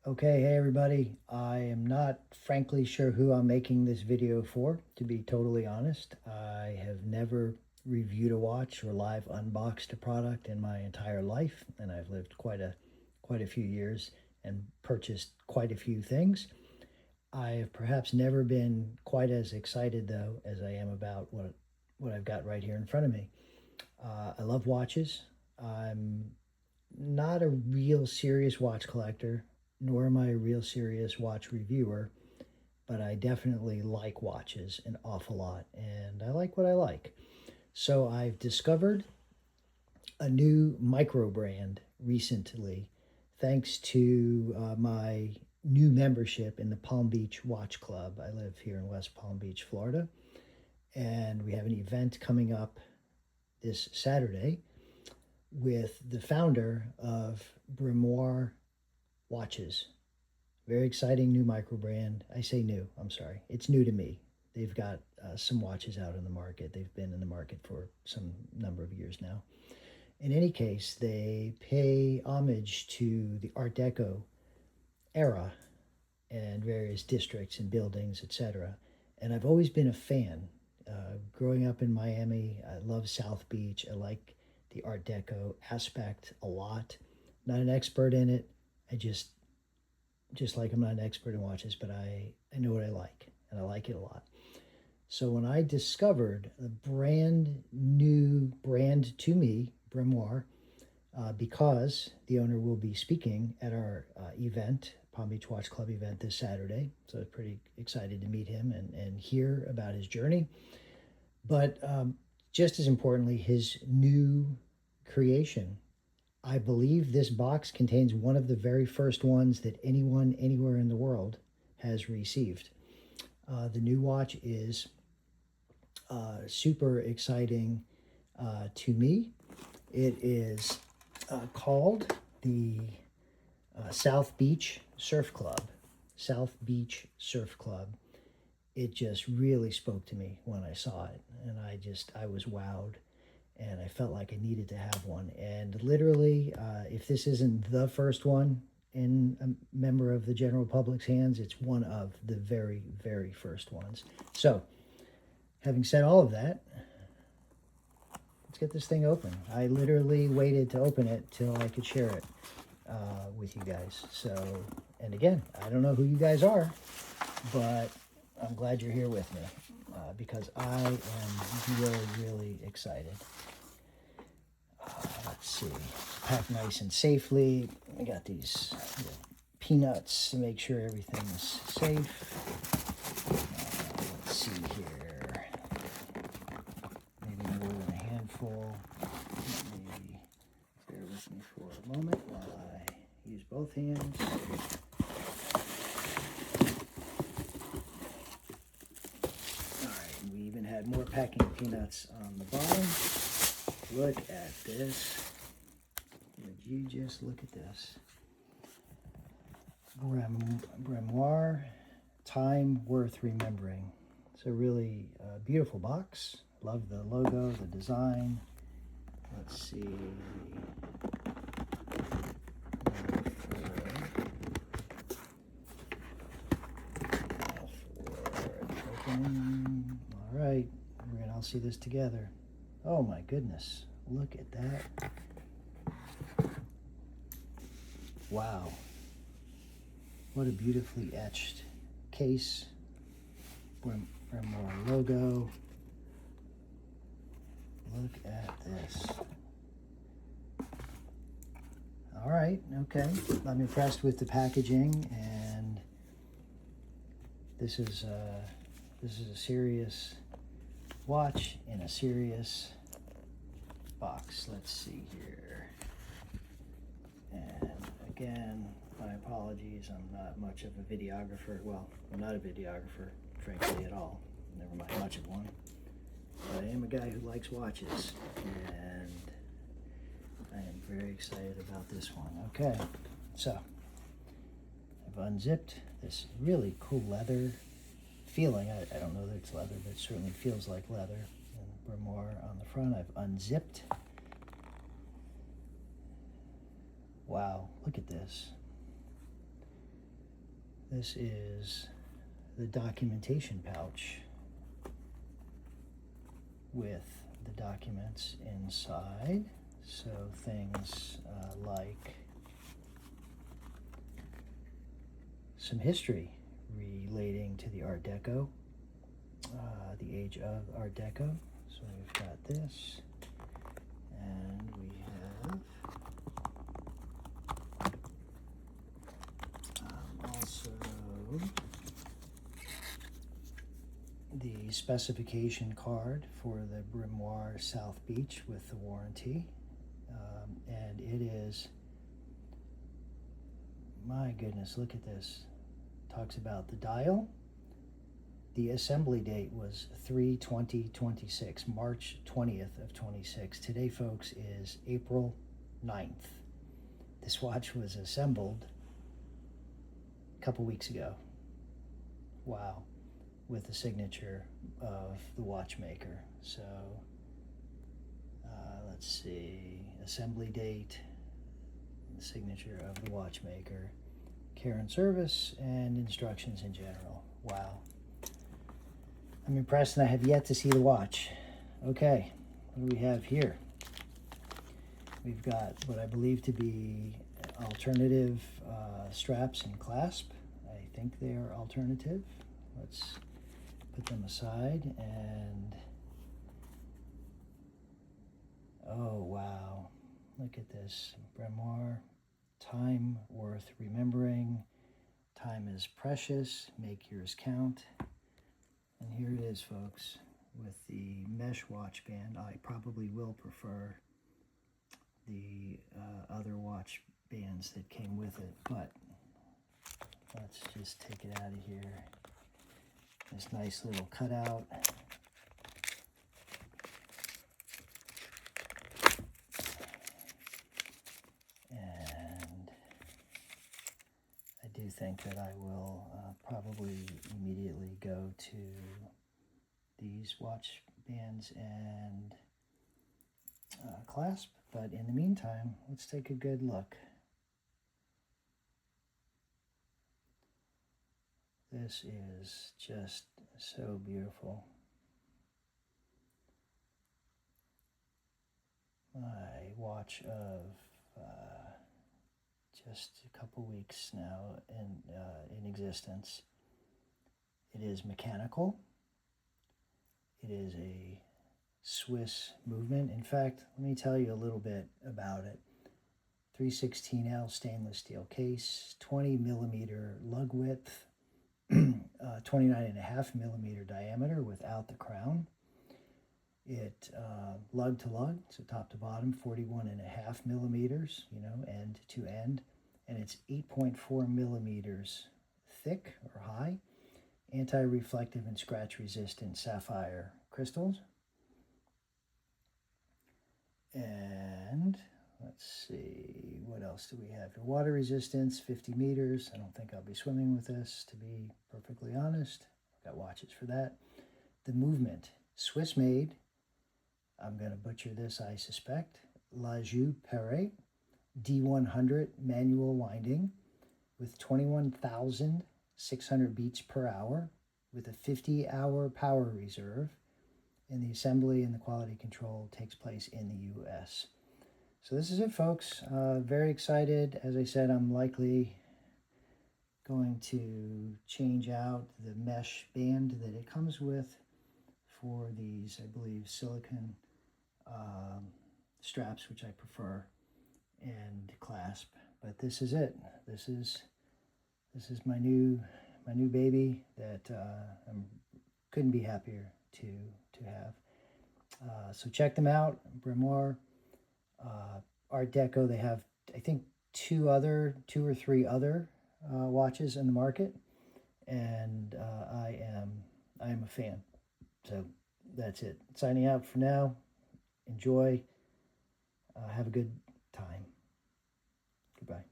Okay, hey everybody. I am not frankly sure who I'm making this video for, to be totally honest. I have never reviewed a watch or live unboxed a product in my entire life, and I've lived quite a few years and purchased quite a few things. I have perhaps never been quite as excited though as I am about what I've got right here in front of me. I love watches. I'm not a real serious watch collector, nor am I a real serious watch reviewer, but I definitely like watches an awful lot, and I like what I like. So I've discovered a new micro brand recently, thanks to my new membership in the Palm Beach Watch Club. I live here in West Palm Beach, Florida, and we have an event coming up this Saturday with the founder of Bremoir watches. Very exciting new micro brand. I say new, I'm sorry. It's new to me. They've got some watches out in the market. They've been in the market for some number of years now. In any case, they pay homage to the Art Deco era and various districts and buildings, etc. And I've always been a fan. Growing up in Miami, I love South Beach. I like the Art Deco aspect a lot. Not an expert in it. I just like I'm not an expert in watches, but I know what I like, and I like it a lot. So when I discovered a brand new brand to me, Bremoir, because the owner will be speaking at our event, Palm Beach Watch Club event this Saturday. So I was pretty excited to meet him and hear about his journey. But just as importantly, his new creation. I believe this box contains one of the very first ones that anyone anywhere in the world has received. The new watch is super exciting to me. It is called the South Beach Surf Club. South Beach Surf Club. It just really spoke to me when I saw it, and I was wowed, and I felt like I needed to have one. And literally, if this isn't the first one in a member of the general public's hands, it's one of the very, very first ones. So, having said all of that, let's get this thing open. I literally waited to open it till I could share it with you guys. So, and again, I don't know who you guys are, but I'm glad you're here with me because I am really, really excited. Let's see, packed nice and safely. I got these peanuts to make sure everything's safe. Let's see here, maybe more than a handful. Maybe bear with me for a moment while I use both hands. All right, we even had more packing peanuts on the bottom. Look at this. Would you just look at this? Bremoir, time worth remembering. It's a really beautiful box. Love the logo, the design. Let's see. Opening. All right, we're gonna all see this together. Oh my goodness, look at that. Wow. What a beautifully etched case. Bremoir logo. Look at this. All right, okay. I'm impressed with the packaging, and this is a serious watch in a serious box. Let's see here. And again, my apologies. I'm not much of a videographer. Well, I'm not a videographer, frankly, at all. Never mind much of one. But I am a guy who likes watches, and I am very excited about this one. Okay, so I've unzipped this really cool leather feeling. I don't know that it's leather, but it certainly feels like leather. And Bremoir on the front. I've unzipped. Wow, look at this. This is the documentation pouch with the documents inside. So things like some history relating to the Art Deco, the age of Art Deco. So we've got this, and we have also the specification card for the Bremoir South Beach with the warranty. And it is, my goodness, look at this. Talks about the dial. The assembly date was 3/20/26, March 20th of 26. Today, folks, is April 9th. This watch was assembled a couple weeks ago. Wow. With the signature of the watchmaker. So let's see, assembly date, the signature of the watchmaker, care and service, and instructions in general. Wow. I'm impressed, and I have yet to see the watch. Okay, what do we have here? We've got what I believe to be alternative straps and clasp. I think they are alternative. Let's put them aside, and oh wow, look at this. Bremoir, time worth remembering. Time is precious, make yours count. And here it is, folks, with the mesh watch band. I probably will prefer the other watch bands that came with it, but let's just take it out of here. This nice little cutout. And I do think that I will probably immediately go to these watch bands and clasp, but in the meantime, let's take a good look. This is just so beautiful. My watch of just a couple weeks now in existence. It is mechanical. It is a Swiss movement. In fact, let me tell you a little bit about it. 316L stainless steel case, 20 millimeter lug width, 29.5 millimeter diameter without the crown. It lug to lug, so top to bottom, 41.5 millimeters, end to end, and it's 8.4 millimeters thick or high, anti-reflective and scratch resistant sapphire crystals. And let's see, what else do we have here? Water resistance, 50 meters. I don't think I'll be swimming with this, to be perfectly honest. I've got watches for that. The movement, Swiss made. I'm going to butcher this, I suspect. La Joux Perret, D100 manual winding with 21,600 beats per hour with a 50-hour power reserve. And the assembly and the quality control takes place in the U.S. So this is it, folks. Very excited. As I said, I'm likely going to change out the mesh band that it comes with for these, I believe, silicone straps, which I prefer, and clasp. But this is it. This is my new baby that I couldn't be happier to have. So check them out, Bremoir, Art Deco. They have, I think, two or three other watches in the market, and I am a fan. So that's it. Signing out for now. Enjoy. Have a good time. Goodbye.